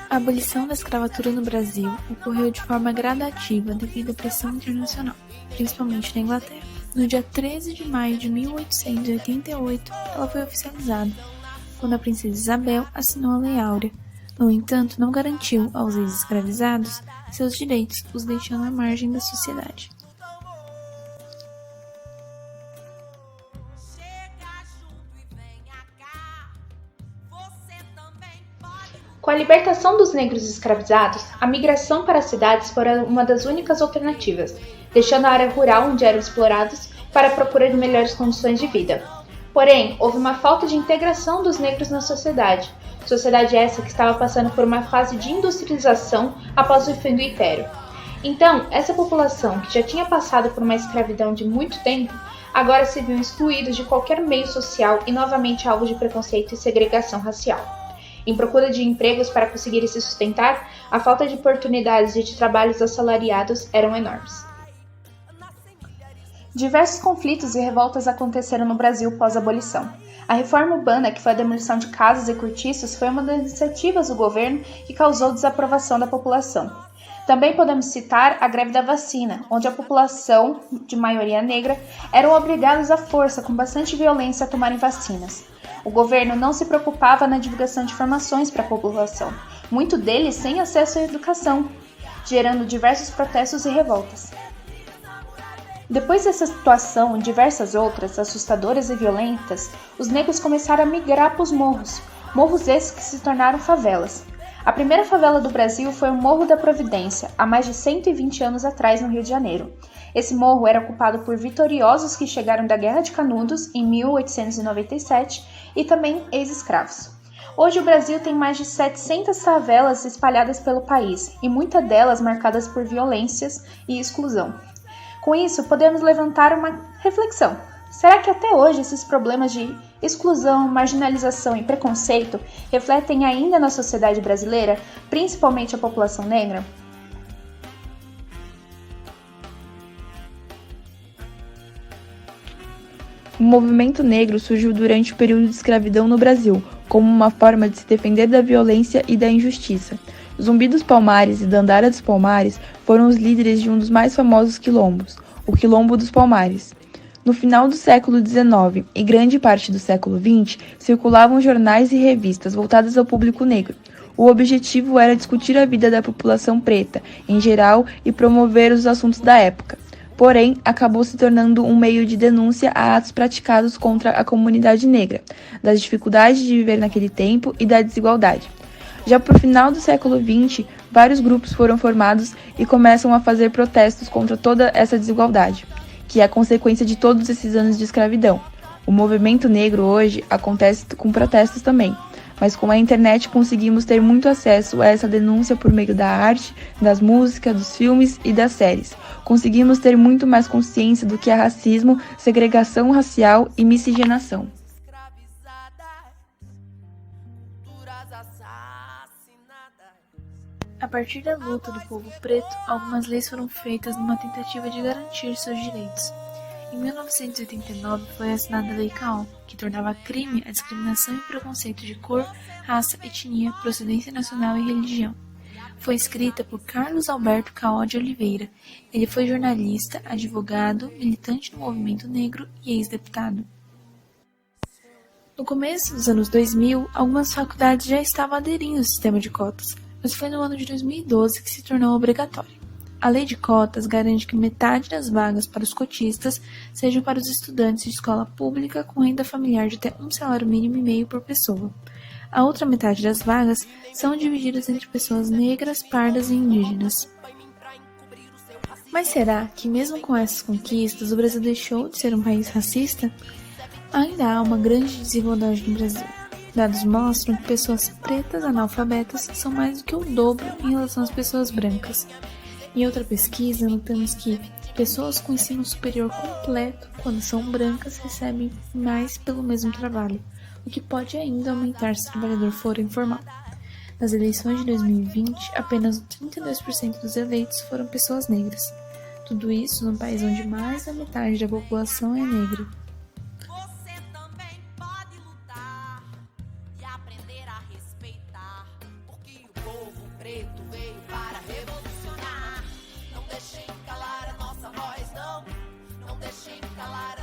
A abolição da escravatura no Brasil ocorreu de forma gradativa devido à pressão internacional, principalmente na Inglaterra. No dia 13 de maio de 1888, ela foi oficializada, quando a princesa Isabel assinou a Lei Áurea. No entanto, não garantiu aos ex-escravizados seus direitos, os deixando à margem da sociedade. Com a libertação dos negros escravizados, a migração para as cidades foi uma das únicas alternativas, deixando a área rural onde eram explorados para a procura de melhores condições de vida. Porém, houve uma falta de integração dos negros na sociedade essa que estava passando por uma fase de industrialização após o fim do Império. Então, essa população, que já tinha passado por uma escravidão de muito tempo, agora se viu excluídos de qualquer meio social e novamente alvo de preconceito e segregação racial. Em procura de empregos para conseguirem se sustentar, a falta de oportunidades e de trabalhos assalariados eram enormes. Diversos conflitos e revoltas aconteceram no Brasil pós-abolição. A reforma urbana, que foi a demolição de casas e cortiços, foi uma das iniciativas do governo que causou desaprovação da população. Também podemos citar a greve da vacina, onde a população, de maioria negra, eram obrigados à força, com bastante violência, a tomarem vacinas. O governo não se preocupava na divulgação de informações para a população, muito deles sem acesso à educação, gerando diversos protestos e revoltas. Depois dessa situação e diversas outras, assustadoras e violentas, os negros começaram a migrar para os morros esses que se tornaram favelas. A primeira favela do Brasil foi o Morro da Providência, há mais de 120 anos atrás, no Rio de Janeiro. Esse morro era ocupado por vitoriosos que chegaram da Guerra de Canudos, em 1897, e também ex-escravos. Hoje o Brasil tem mais de 700 favelas espalhadas pelo país, e muitas delas marcadas por violências e exclusão. Com isso, podemos levantar uma reflexão. Será que até hoje esses problemas de exclusão, marginalização e preconceito refletem ainda na sociedade brasileira, principalmente a população negra? O movimento negro surgiu durante o período de escravidão no Brasil, como uma forma de se defender da violência e da injustiça. Zumbi dos Palmares e Dandara dos Palmares foram os líderes de um dos mais famosos quilombos, o Quilombo dos Palmares. No final do século XIX e grande parte do século XX, circulavam jornais e revistas voltadas ao público negro. O objetivo era discutir a vida da população preta, em geral, e promover os assuntos da época. Porém, acabou se tornando um meio de denúncia a atos praticados contra a comunidade negra, das dificuldades de viver naquele tempo e da desigualdade. Já para o final do século XX, vários grupos foram formados e começam a fazer protestos contra toda essa desigualdade, que é a consequência de todos esses anos de escravidão. O movimento negro hoje acontece com protestos também, mas com a internet conseguimos ter muito acesso a essa denúncia por meio da arte, das músicas, dos filmes e das séries. Conseguimos ter muito mais consciência do que é racismo, segregação racial e miscigenação. A partir da luta do povo preto, algumas leis foram feitas numa tentativa de garantir seus direitos. Em 1989 foi assinada a Lei Caó, que tornava crime a discriminação e preconceito de cor, raça, etnia, procedência nacional e religião. Foi escrita por Carlos Alberto Caó de Oliveira. Ele foi jornalista, advogado, militante do movimento negro e ex-deputado. No começo dos anos 2000, algumas faculdades já estavam aderindo ao sistema de cotas, mas foi no ano de 2012 que se tornou obrigatório. A lei de cotas garante que metade das vagas para os cotistas sejam para os estudantes de escola pública com renda familiar de até um salário mínimo e meio por pessoa. A outra metade das vagas são divididas entre pessoas negras, pardas e indígenas. Mas será que mesmo com essas conquistas o Brasil deixou de ser um país racista? Ainda há uma grande desigualdade no Brasil. Dados mostram que pessoas pretas analfabetas são mais do que o dobro em relação às pessoas brancas. Em outra pesquisa, notamos que pessoas com ensino superior completo, quando são brancas, recebem mais pelo mesmo trabalho, o que pode ainda aumentar se o trabalhador for informal. Nas eleições de 2020, apenas 32% dos eleitos foram pessoas negras. Tudo isso num país onde mais da metade da população é negra. respeitar, porque o povo preto veio para revolucionar. Não deixem calar a nossa voz, não. Não deixem calar a